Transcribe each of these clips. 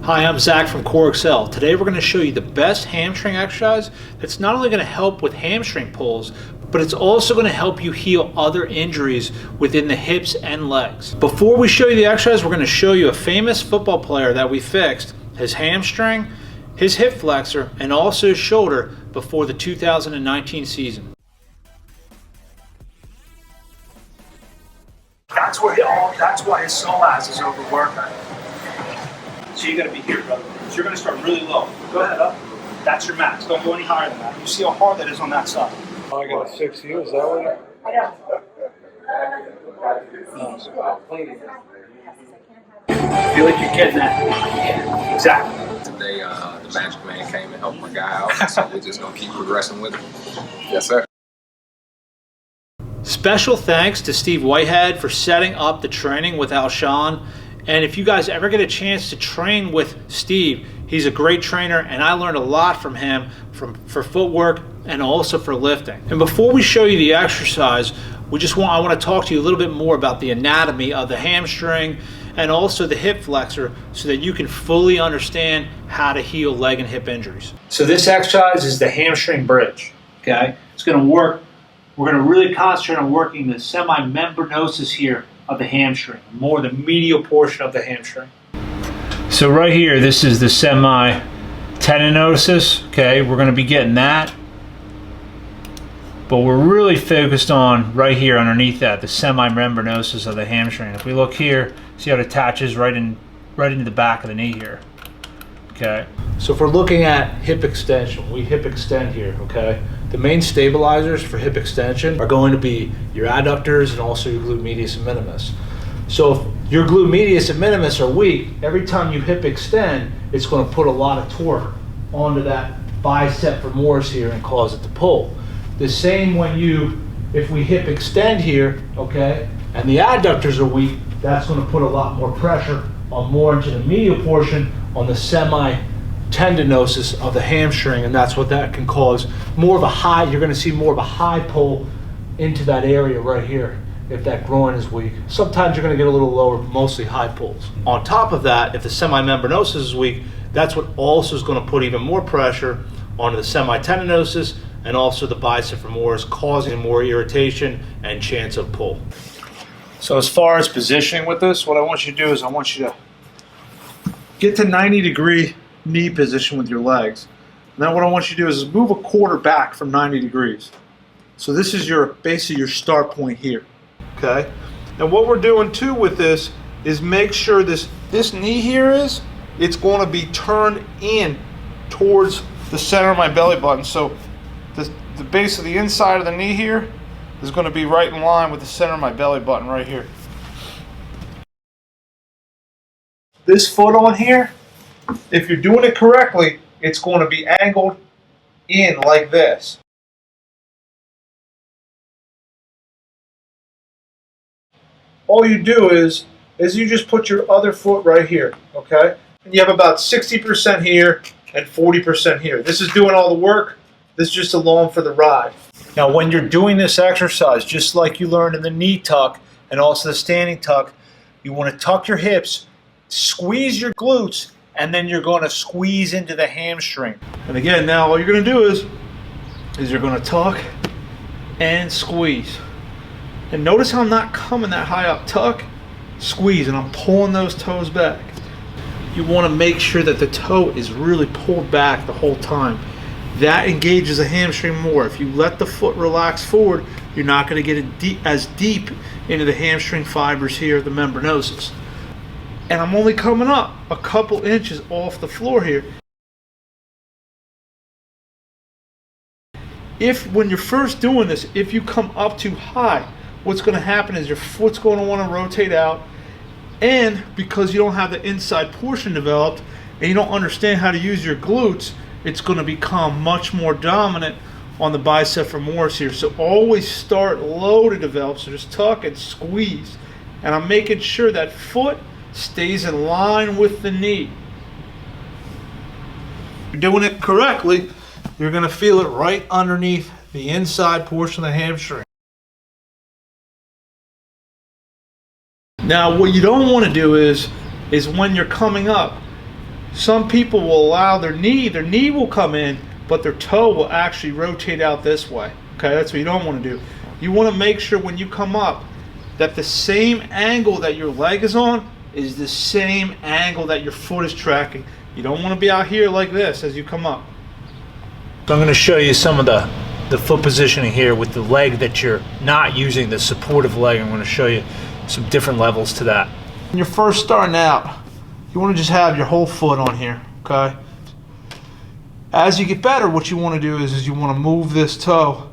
Hi, I'm Zach from Core Excel. Today we're going to show you the best hamstring exercise that's not only going to help with hamstring pulls, but it's also going to help you heal other injuries within the hips and legs. Before we show you the exercise, we're going to show you a famous football player that we fixed his hamstring, his hip flexor, and also his shoulder before the 2019 season. That's why his psoas is overworking. So you got to be here, brother. So you're going to start really low. Go ahead up. That's your max. Don't go any higher than that. You see how hard that is on that side. Oh, I got a 6 U. Is that what? I feel like you're getting that. Yeah, exactly. Today, the Magic Man came and helped my guy out, so we're just going to keep progressing with it. Yes, sir. Special thanks to Steve Whitehead for setting up the training with Alshon. And if you guys ever get a chance to train with Steve, he's a great trainer, and I learned a lot from him for footwork and also for lifting. And before we show you the exercise, I want to talk to you a little bit more about the anatomy of the hamstring and also the hip flexor so that you can fully understand how to heal leg and hip injuries. So this exercise is the hamstring bridge, okay? It's going to work. We're going to really concentrate on working the semimembranosus here of the hamstring, more the medial portion of the hamstring. So right here, this is the semitendinosus, okay? We're going to be getting that, but we're really focused on right here underneath that, the semimembranosus of the hamstring. If we look here, see how it attaches right into the back of the knee here, okay? So if we're looking at hip extension, we hip extend here, okay? The main stabilizers for hip extension are going to be your adductors and also your glute medius and minimus. So if your glute medius and minimus are weak, every time you hip extend, it's going to put a lot of torque onto that bicep femoris here and cause it to pull. The same if we hip extend here, okay, and the adductors are weak, that's going to put a lot more pressure more into the medial portion on the semitendinosus of the hamstring, and that's what that can cause more of a high. You're going to see more of a high pull into that area right here if that groin is weak. Sometimes you're going to get a little lower, mostly high pulls. On top of that, if the semimembranosus is weak, that's what also is going to put even more pressure onto the semitendinosus and also the bicep femoris, causing more irritation and chance of pull. So as far as positioning with this, what I want you to do is I want you to get to 90-degree knee position with your legs. Now what I want you to do is move a quarter back from 90 degrees. So this is basically your start point here, okay? And what we're doing too with this is make sure this knee here it's going to be turned in towards the center of my belly button. So the base of the inside of the knee here is going to be right in line with the center of my belly button right here. This foot on here, if you're doing it correctly, it's going to be angled in like this. All you do is you just put your other foot right here, okay? And you have about 60% here and 40% here. This is doing all the work. This is just along for the ride. Now when you're doing this exercise, just like you learned in the knee tuck and also the standing tuck, you want to tuck your hips, squeeze your glutes, and then you're going to squeeze into the hamstring. And again, now all you're going to do is you're going to tuck and squeeze. And notice how I'm not coming that high up. Tuck, squeeze, and I'm pulling those toes back. You want to make sure that the toe is really pulled back the whole time. That engages the hamstring more. If you let the foot relax forward, you're not going to get as deep into the hamstring fibers here, the membranosus. And I'm only coming up a couple inches off the floor here. When you're first doing this, if you come up too high, what's going to happen is your foot's going to want to rotate out, and because you don't have the inside portion developed and you don't understand how to use your glutes, it's going to become much more dominant on the bicep femoris here. So always start low to develop. So just tuck and squeeze. And I'm making sure that foot stays in line with the knee. If you're doing it correctly, you're going to feel it right underneath the inside portion of the hamstring. Now what you don't want to do is when you're coming up, Some people will allow their knee will come in, but their toe will actually rotate out this way. Okay, that's what you don't want to do. You want to make sure when you come up that the same angle that your leg is on is the same angle that your foot is tracking. You don't want to be out here like this as you come up. So I'm going to show you some of the foot positioning here with the leg that you're not using, the supportive leg. I'm going to show you some different levels to that. When you're first starting out, you want to just have your whole foot on here, okay? As you get better, what you want to do is you want to move this toe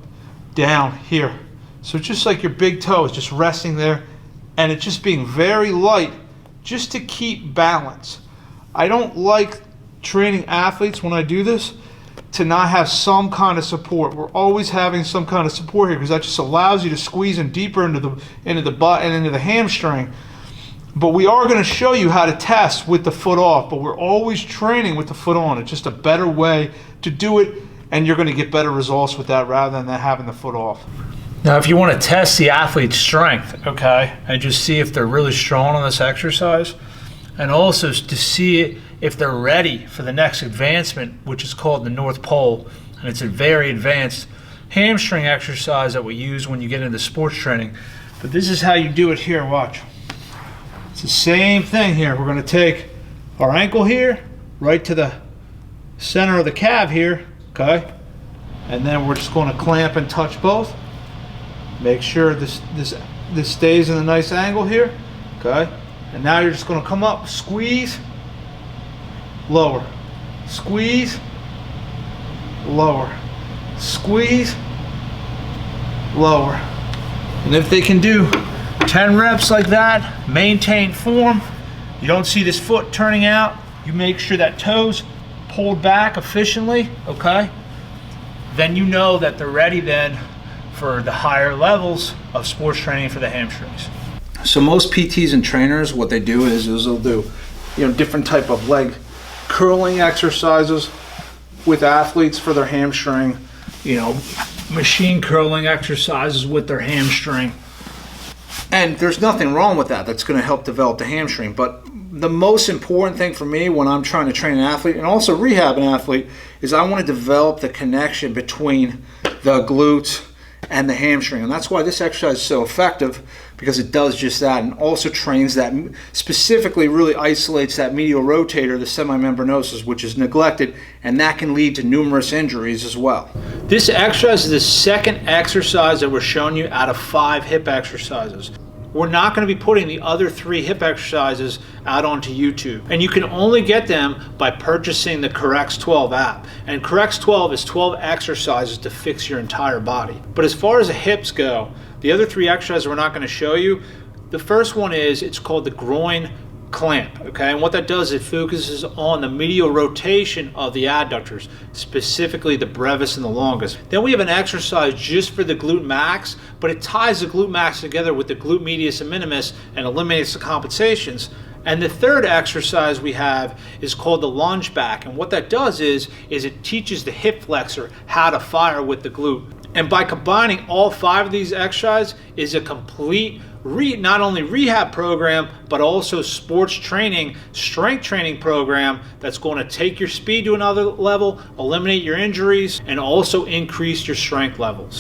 down here. So just like your big toe is just resting there, and it's just being very light just to keep balance. I don't like training athletes when I do this to not have some kind of support. We're always having some kind of support here because that just allows you to squeeze in deeper into the butt and into the hamstring. But we are going to show you how to test with the foot off, but we're always training with the foot on. It's just a better way to do it, and you're going to get better results with that rather than having the foot off. Now, if you want to test the athlete's strength, okay, and just see if they're really strong on this exercise, and also to see if they're ready for the next advancement, which is called the North Pole, and it's a very advanced hamstring exercise that we use when you get into sports training. But this is how you do it here, watch. It's the same thing here. We're going to take our ankle here, right to the center of the calf here, okay? And then we're just going to clamp and touch both. Make sure this stays in a nice angle here, okay? And now you're just going to come up, squeeze, lower, squeeze, lower, squeeze, lower. And if they can do 10 reps like that, maintain form, you don't see this foot turning out, you make sure that toes pulled back efficiently, okay? Then you know that they're ready then for the higher levels of sports training for the hamstrings. So most PTs and trainers, what they do is they'll do, different type of leg curling exercises with athletes for their hamstring, machine curling exercises with their hamstring. And there's nothing wrong with that. That's going to help develop the hamstring. But the most important thing for me when I'm trying to train an athlete and also rehab an athlete is I want to develop the connection between the glutes and the hamstring. And that's why this exercise is so effective, because it does just that and also trains that, specifically really isolates that medial rotator, the semimembranosus, which is neglected, and that can lead to numerous injuries as well. This exercise is the second exercise that we're showing you out of 5 hip exercises. We're not going to be putting the other 3 hip exercises out onto YouTube. And you can only get them by purchasing the Corrects 12 app. And Corrects 12 is 12 exercises to fix your entire body. But as far as the hips go, the other 3 exercises we're not going to show you. The first one it's called the groin clamp, okay? And what that does, it focuses on the medial rotation of the adductors, specifically the brevis and the longus. Then we have an exercise just for the glute max, but it ties the glute max together with the glute medius and minimus and eliminates the compensations. And the third exercise we have is called the lunge back. And what that does is it teaches the hip flexor how to fire with the glute. And by combining all 5 of these exercises is a complete not only rehab program, but also sports training, strength training program that's going to take your speed to another level, eliminate your injuries, and also increase your strength levels.